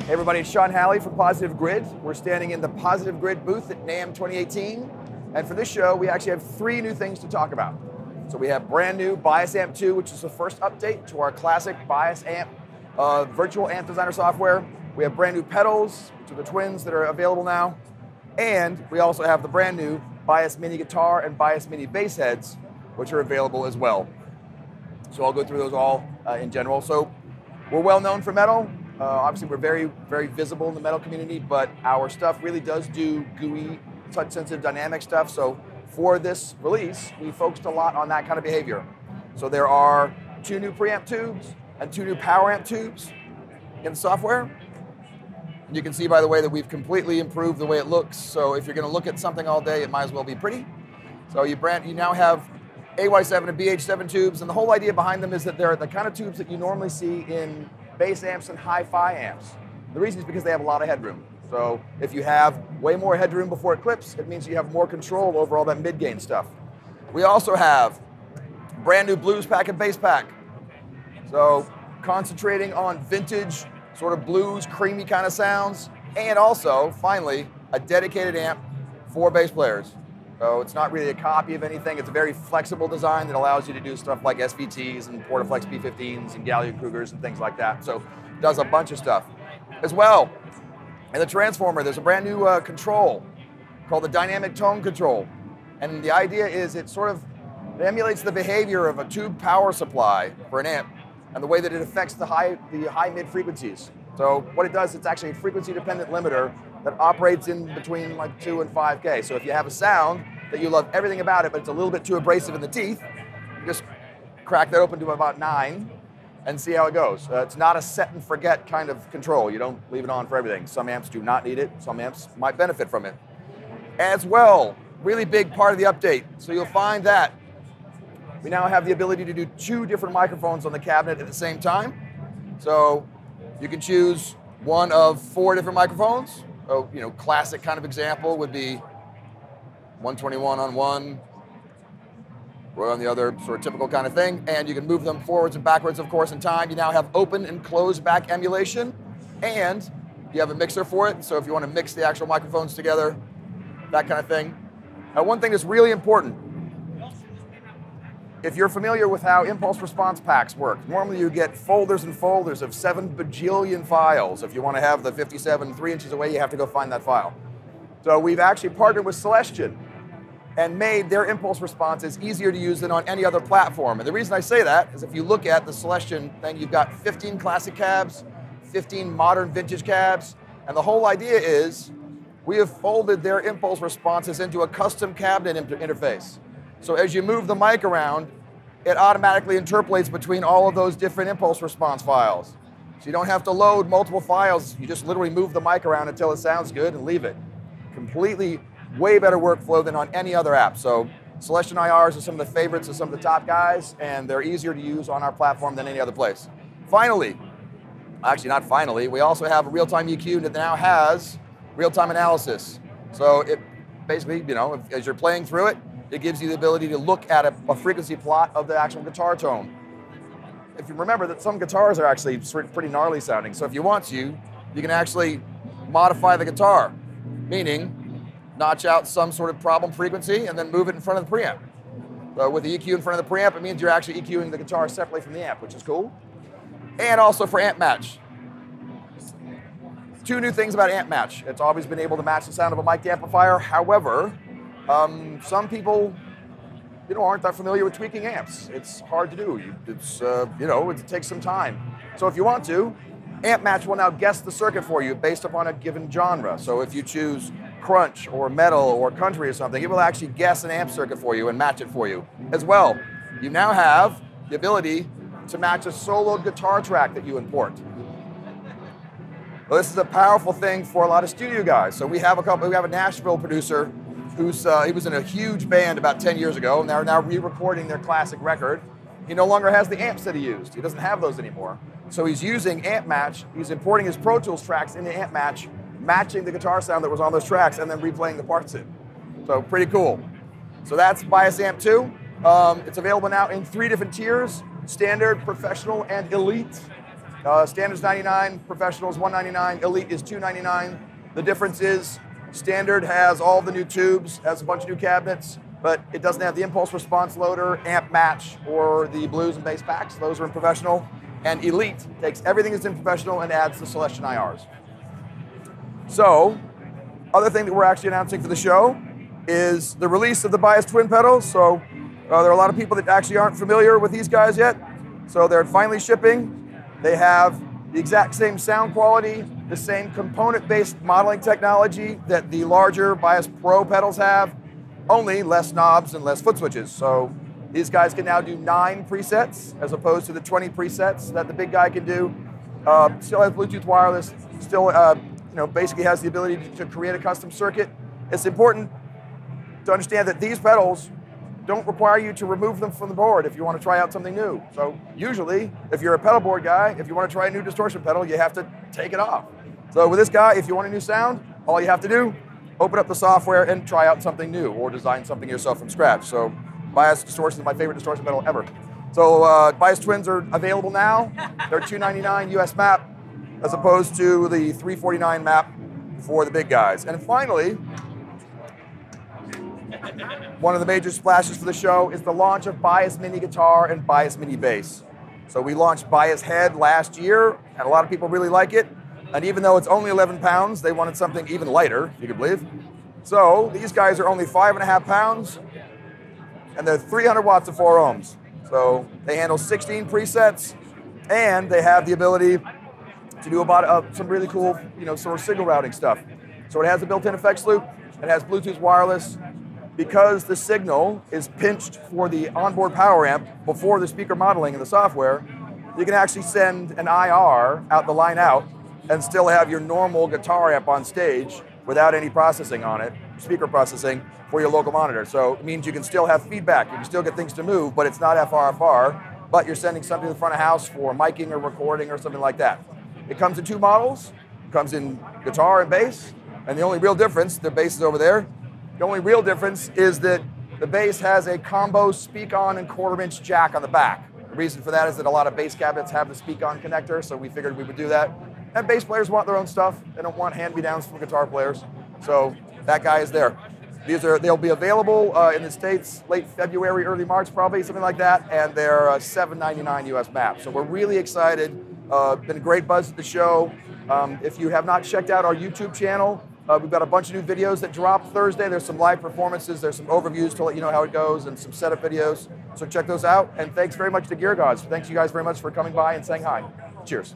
Hey everybody, it's Sean Halley from Positive Grid. We're standing in the Positive Grid booth at NAMM 2018. And for this show, we actually have 3 new things to talk about. So we have brand new Bias Amp 2, which is the first update to our classic Bias Amp virtual amp designer software. We have brand new pedals, which are the twins that are available now. And we also have the brand new Bias Mini Guitar and Bias Mini Bass heads, which are available as well. So I'll go through those all in general. So we're well known for metal. Obviously, we're very, very visible in the metal community, but our stuff really does do GUI, touch-sensitive dynamic stuff. So for this release, we focused a lot on that kind of behavior. So there are 2 new preamp tubes and 2 new power amp tubes in the software. And you can see, by the way, that we've completely improved the way it looks. So if you're going to look at something all day, it might as well be pretty. So you now have AY7 and BH7 tubes, and the whole idea behind them is that they're the kind of tubes that you normally see in bass amps and hi-fi amps. The reason is because they have a lot of headroom. So if you have way more headroom before it clips, it means you have more control over all that mid-gain stuff. We also have brand new blues pack and bass pack. So concentrating on vintage, sort of blues, creamy kind of sounds, and also, finally, a dedicated amp for bass players. So it's not really a copy of anything. It's a very flexible design that allows you to do stuff like SVTs and Portaflex P15s and Gallien-Krugers and things like that. So it does a bunch of stuff. As well, in the Transformer, there's a brand new control called the Dynamic Tone Control. And the idea is it emulates the behavior of a tube power supply for an amp and the way that it affects the high-mid frequencies. So what it does, it's actually a frequency-dependent limiter that operates in between like 2 and 5K. So if you have a sound that you love everything about it, but it's a little bit too abrasive in the teeth, you just crack that open to about 9 and see how it goes. It's not a set and forget kind of control. You don't leave it on for everything. Some amps do not need it. Some amps might benefit from it. As well, really big part of the update. So you'll find that we now have the ability to do 2 different microphones on the cabinet at the same time. So you can choose one of 4 different microphones. So, classic kind of example would be 121 on one, Roy on the other, sort of typical kind of thing. And you can move them forwards and backwards, of course, in time. You now have open and closed back emulation, and you have a mixer for it. So if you want to mix the actual microphones together, that kind of thing. Now, one thing that's really important, if you're familiar with how impulse response packs work, normally you get folders and folders of 7 bajillion files. If you want to have the 57 3 inches away, you have to go find that file. So we've actually partnered with Celestion and made their impulse responses easier to use than on any other platform. And the reason I say that is if you look at the Celestion thing, you've got 15 classic cabs, 15 modern vintage cabs, and the whole idea is we have folded their impulse responses into a custom cabinet interface. So as you move the mic around, it automatically interpolates between all of those different impulse response files. So you don't have to load multiple files. You just literally move the mic around until it sounds good and leave it. Completely way better workflow than on any other app. So Celestion IRs are some of the favorites of some of the top guys, and they're easier to use on our platform than any other place. Finally, actually not finally, we also have a real-time EQ that now has real-time analysis. So it basically, as you're playing through it, it gives you the ability to look at a frequency plot of the actual guitar tone. If you remember that some guitars are actually pretty gnarly sounding, so if you want to, you can actually modify the guitar, meaning notch out some sort of problem frequency and then move it in front of the preamp. So with the EQ in front of the preamp, it means you're actually EQing the guitar separately from the amp, which is cool. And also for Amp Match. 2 new things about Amp Match. It's always been able to match the sound of a mic'd amplifier. However, some people, aren't that familiar with tweaking amps. It's hard to do. It takes some time. So if you want to, Amp Match will now guess the circuit for you based upon a given genre. So if you choose crunch or metal or country or something, it will actually guess an amp circuit for you and match it for you. As well, you now have the ability to match a solo guitar track that you import. Well, this is a powerful thing for a lot of studio guys. So we have a Nashville producer he was in a huge band about 10 years ago, and they're now re-recording their classic record. He no longer has the amps that he used. He doesn't have those anymore. So he's using Amp Match. He's importing his Pro Tools tracks into Amp Match, matching the guitar sound that was on those tracks, and then replaying the parts in. So pretty cool. So that's Bias Amp 2. It's available now in 3 different tiers: standard, professional, and elite. Standard's $99, Professional is $199, Elite is $299. The difference is Standard has all the new tubes, has a bunch of new cabinets, but it doesn't have the impulse response loader, amp match, or the blues and bass packs. Those are in Professional. And Elite takes everything that's in Professional and adds the Celestion IRs. So, other thing that we're actually announcing for the show is the release of the Bias Twin pedals. So there are a lot of people that actually aren't familiar with these guys yet. So they're finally shipping. They have the exact same sound quality, the same component-based modeling technology that the larger Bias Pro pedals have, only less knobs and less foot switches. So these guys can now do 9 presets as opposed to the 20 presets that the big guy can do. Still has Bluetooth wireless, still basically has the ability to create a custom circuit. It's important to understand that these pedals don't require you to remove them from the board if you want to try out something new. So usually, if you're a pedal board guy, if you want to try a new distortion pedal, you have to take it off. So with this guy, if you want a new sound, all you have to do, open up the software and try out something new or design something yourself from scratch. So Bias Distortion is my favorite distortion pedal ever. So Bias Twins are available now. They're $299 US map as opposed to the $349 map for the big guys. And finally, one of the major splashes for the show is the launch of Bias Mini Guitar and Bias Mini Bass. So we launched Bias Head last year, and a lot of people really like it. And even though it's only 11 pounds, they wanted something even lighter, if you can believe. So these guys are only 5.5 pounds, and they're 300 watts of 4 ohms. So they handle 16 presets, and they have the ability to do about some really cool, sort of signal routing stuff. So it has a built-in effects loop, it has Bluetooth wireless. Because the signal is pinched for the onboard power amp before the speaker modeling in the software, you can actually send an IR out the line out and still have your normal guitar amp on stage without any processing on it, speaker processing, for your local monitor. So it means you can still have feedback, you can still get things to move, but it's not FRFR, but you're sending something to the front of house for miking or recording or something like that. It comes in 2 models, it comes in guitar and bass, and the only real difference, the bass is over there, the only real difference is that the bass has a combo speak-on and 1/4-inch jack on the back. The reason for that is that a lot of bass cabinets have the speak-on connector, so we figured we would do that. And bass players want their own stuff. They don't want hand-me-downs from guitar players. So that guy is there. They'll be available in the States late February, early March probably, something like that, and they're $799 US map. So we're really excited. Been a great buzz at the show. If you have not checked out our YouTube channel, we've got a bunch of new videos that drop Thursday. There's some live performances, there's some overviews to let you know how it goes, and some setup videos. So check those out. And thanks very much to Gear Gods. Thanks you guys very much for coming by and saying hi. Cheers.